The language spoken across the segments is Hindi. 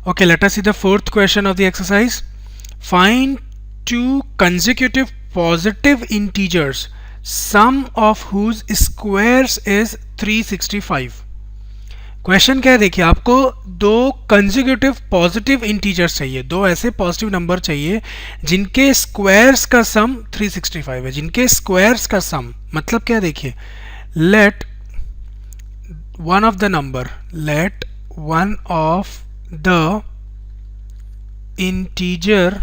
Okay, let us see the fourth question of the exercise. Find two consecutive positive integers, sum of whose squares is 365. Question क्या है, देखिए आपको दो कंसेक्यूटिव पॉजिटिव इंटीजर्स चाहिए, दो ऐसे पॉजिटिव नंबर चाहिए जिनके स्क्वायर्स का सम 365 है। जिनके स्क्वायर्स का सम मतलब क्या, देखिए let one of the integer,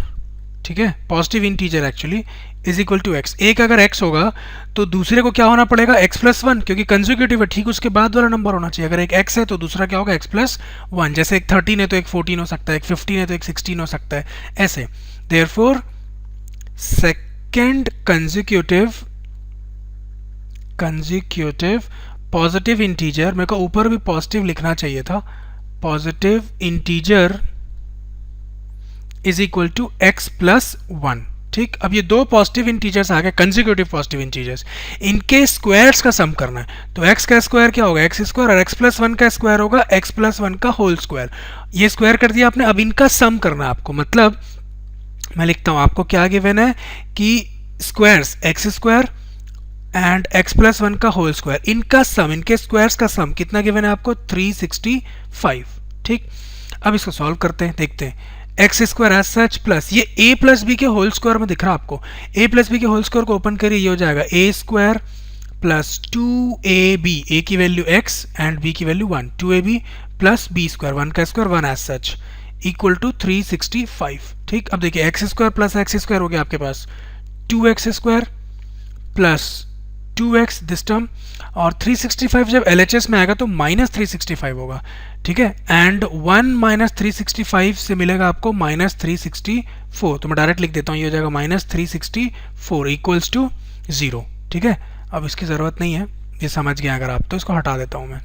ठीक है, positive integer actually is equal to X. एक अगर एक्स होगा तो दूसरे को क्या होना पड़ेगा, एक्स प्लस वन, क्योंकि कंसेक्यूटिव है, ठीक उसके बाद वाला नंबर होना चाहिए। अगर एक एक्स है तो दूसरा क्या होगा, एक्स प्लस वन। जैसे एक 13 है तो एक 14 हो सकता है, एक 15 है तो एक 16 हो सकता है, ऐसे। Therefore second consecutive positive integer, मेरे को ऊपर भी पॉजिटिव लिखना चाहिए था, positive integer is equal to X plus one. ठीक, अब ये दो पॉजिटिव इंटीजर्स आ गए, कंसेक्यूटिव पॉजिटिव इंटीजर्स, इनके स्क्वायर्स का सम करना है। तो एक्स का स्क्वायर क्या होगा, एक्स स्क्वायर, और एक्स प्लस वन का स्क्वायर होगा एक्स प्लस वन का होल स्क्वायर। ये स्क्वायर कर दिया आपने, अब इनका सम करना है आपको। मतलब मैं लिखता हूं, आपको क्या गिवन है कि squares x square and x plus one का होल स्क्वायर, इनका सम, इनके स्क्वायर्स का सम कितना गिवन है आपको, 365। ठीक, अब इसको सॉल्व करते हैं, देखते हैं। X square as such plus ये ए प्लस बी के होल स्क्वायर में दिख रहा है आपको, ए प्लस बी के होल स्क्वायर को ओपन करिए, ये हो जाएगा ए स्क्वायर प्लस 2ab, ए की वैल्यू x एंड b की value 1, 2ab plus b square, 1 का square 1 as such, equal to 365। ठीक, अब देखिए X square plus X square हो गया आपके पास 2x square plus 2x this term, और 365 जब LHS में आएगा तो माइनस 365 होगा। ठीक है, एंड 1 माइनस 365 से मिलेगा आपको माइनस 364, तो मैं डायरेक्ट लिख देता हूँ, ये हो जाएगा माइनस 364 इक्वल्स टू 0। ठीक है, अब इसकी ज़रूरत नहीं है, ये समझ गया अगर आप, तो इसको हटा देता हूँ मैं।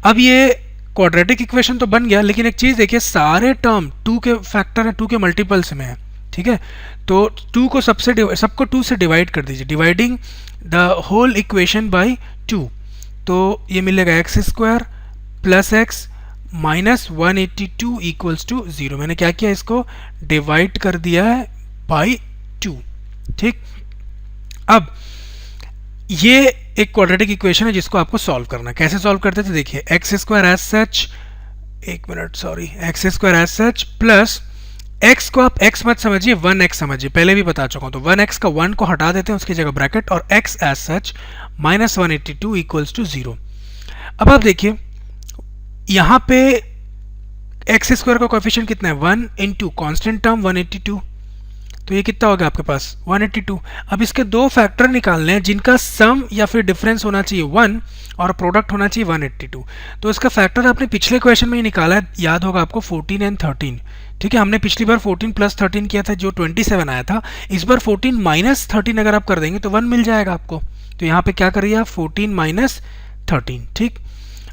अब ये क्वाड्रेटिक इक्वेशन तो बन गया, लेकिन एक चीज़ देखिए, सारे टर्म 2 के फैक्टर है, 2 के मल्टीपल्स में है। ठीक है, तो 2 को सबको 2 से डिवाइड कर दीजिए, dividing the whole equation by 2, तो ये मिलेगा X square plus X minus 182 equals to 0। मैंने क्या किया, इसको डिवाइड कर दिया है बाई 2। ठीक, अब ये एक क्वाड्रेटिक इक्वेशन है जिसको आपको सॉल्व करना है। कैसे सॉल्व करते थे, देखिए एक्स स्क्वायर एज सच, एक minute sorry, X square as such plus x को आप x मत समझिए, 1x समझिए, पहले भी बता चुका हूं। तो 1x का 1 को हटा देते हैं, उसकी जगह ब्रैकेट, और x as such minus 182 equals to 0। अब आप देखिए यहाँ पे एक्स स्क्वायर का कोएफिशिएंट कितना है, 1 इंटू कॉन्स्टेंट टर्म 182, तो ये कितना होगा आपके पास 182। अब इसके दो फैक्टर निकालने हैं जिनका सम या फिर डिफरेंस होना चाहिए 1 और प्रोडक्ट होना चाहिए 182। तो इसका फैक्टर आपने पिछले क्वेश्चन में ही निकाला है, याद होगा आपको, 14 एंड 13। ठीक है, हमने पिछली बार 14 प्लस 13 किया था जो 27 आया था, इस बार 14 माइनस 13 अगर आप कर देंगे तो 1 मिल जाएगा आपको। तो यहाँ पे क्या करिए आप, 14 माइनस 13। ठीक,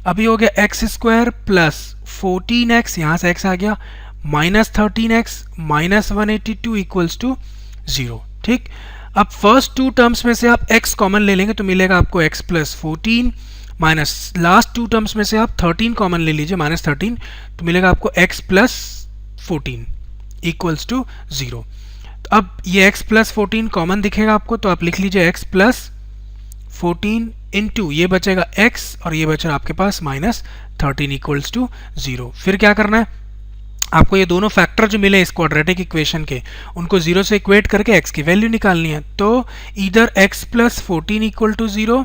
अभी हो गया एक्स स्क्वायर प्लस 14x, यहाँ से x आ गया, minus 13x minus 182 equals to 0। ठीक, अब फर्स्ट 2 टर्म्स में से आप x कॉमन ले लेंगे तो मिलेगा आपको x plus 14, minus last 2 terms में से आप 13 कॉमन ले लीजिए, माइनस 13, तो मिलेगा आपको x प्लस 14 इक्वल्स टू 0। अब ये x प्लस 14 कॉमन दिखेगा आपको, तो आप लिख लीजिए x प्लस 14 इंटू ये बचेगा x और ये बचेगा आपके पास माइनस 13 इक्वल्स टू 0। फिर क्या करना है आपको, ये दोनों फैक्टर जो मिले इस क्वाड्रेटिक इक्वेशन के, उनको 0 से इक्वेट करके x की वैल्यू निकालनी है। तो इधर x प्लस 14 इक्वल टू 0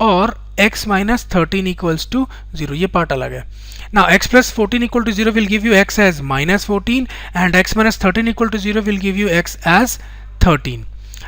और x माइनस 13 इक्वल्स टू 0, ये पार्ट अलग है। Now x plus 14 equal to 0 will give you x as minus 14 and x minus 13 equal to 0 will give you x as 13।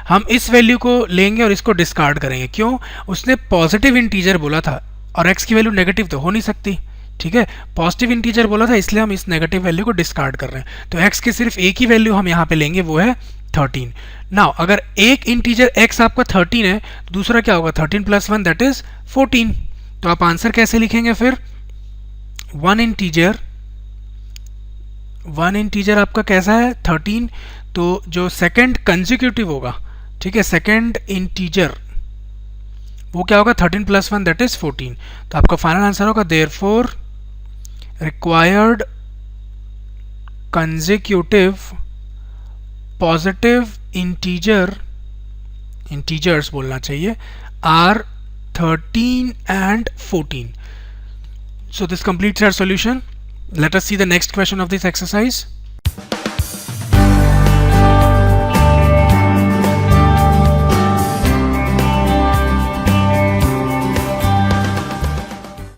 हम इस वैल्यू को लेंगे और इसको डिस्कार्ड करेंगे, क्यों, उसने पॉजिटिव इंटीजर बोला था और x की वैल्यू नेगेटिव तो हो नहीं सकती। ठीक है, पॉजिटिव इंटीजर बोला था, इसलिए हम इस नेगेटिव वैल्यू को डिस्कार्ड कर रहे हैं। तो x की सिर्फ एक ही वैल्यू हम यहाँ पे लेंगे, वो है 13। नाउ अगर एक इंटीजर x आपका 13 है तो दूसरा क्या होगा, 13 प्लस 1 दैट इज 14। तो आप आंसर कैसे लिखेंगे फिर, वन इंटीजर आपका कैसा है 13, तो जो सेकंड कंसेक्यूटिव होगा, ठीक है, सेकंड इंटीजर वो क्या होगा, 13 प्लस 1 दैट इज 14। तो आपका फाइनल आंसर होगा therefore required consecutive positive integers बोलना चाहिए are 13 and 14. So this completes our solution. Let us see the next question of this exercise.